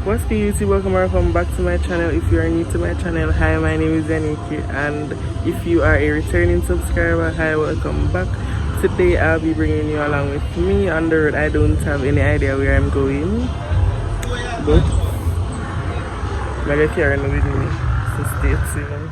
What's good YouTube? Welcome back to my channel. If you are new to my channel, hi, my name is Yaniki, and if you are a returning subscriber, hi, welcome back. Today I'll be bringing you along with me on the road. I don't have any idea where I'm going, but I'm carrying with me, so stay tuned.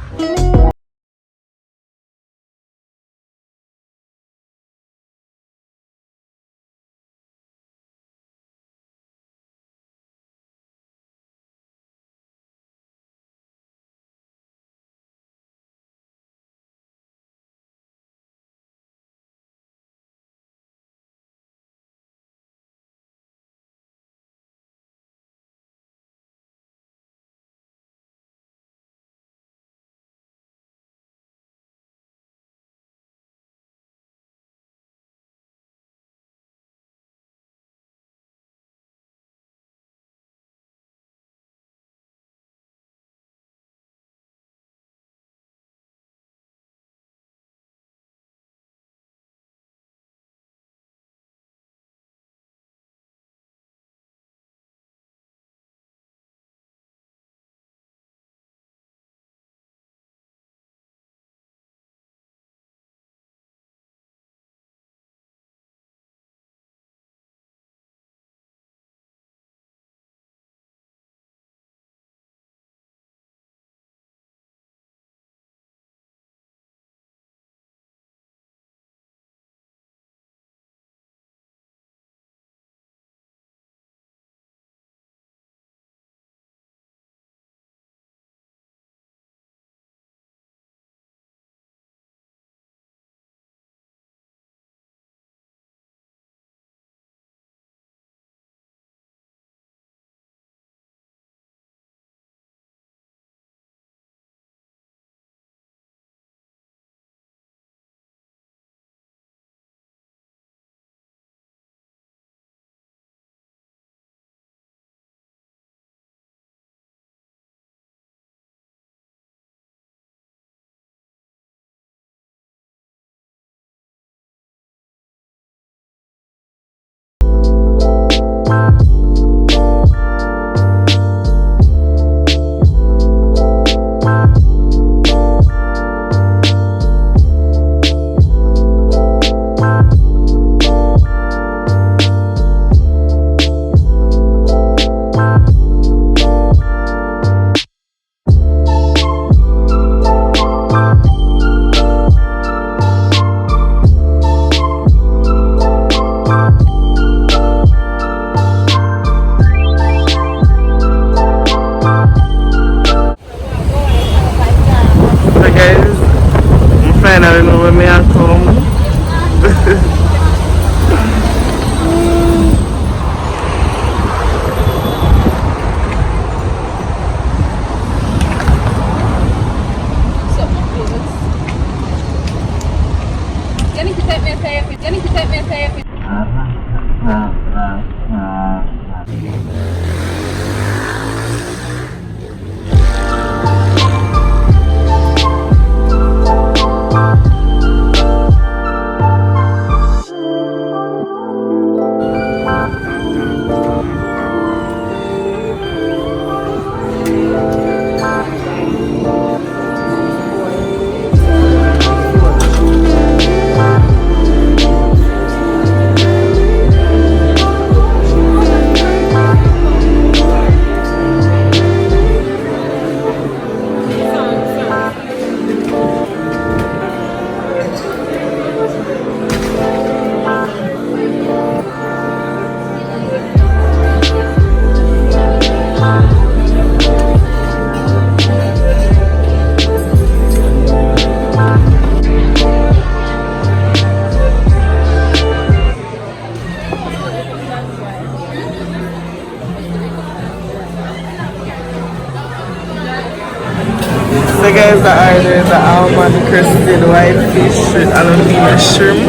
So guys, I finally know where me I come. Tienen que ser MSF, tienen que ser MSF. So guys, I ordered the almond crusted white fish with Alabina shrimp.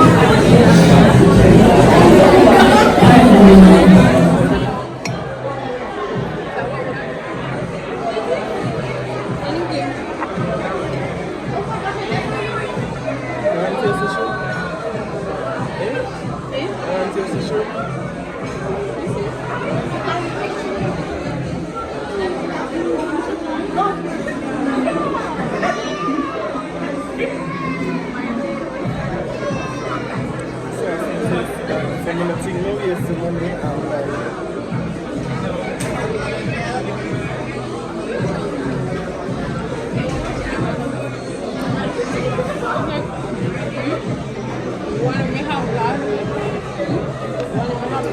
thing, no waste the money and like One we have black. One we have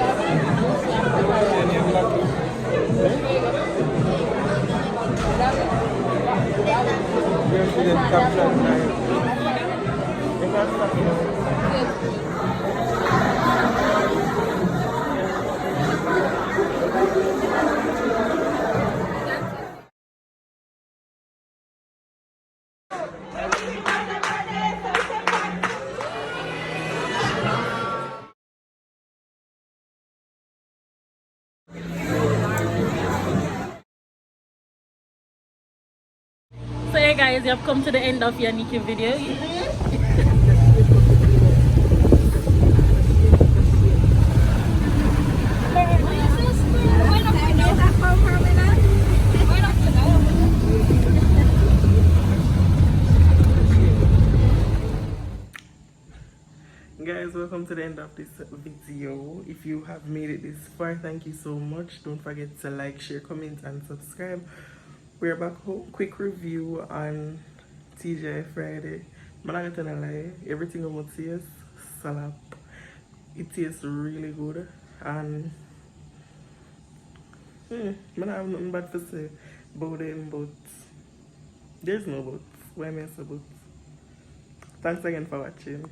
So yeah guys, you have come to the end of your Nikki video. guys, welcome to the end of this video. If you have made it this far, thank you so much. Don't forget to like, share, comment and subscribe. We're back home. Quick review on TGI Friday. I'm not gonna lie, everything about taste salad. It tastes really good and I don't have nothing bad to say about them, but there's no but. Why am I so but? Thanks again for watching.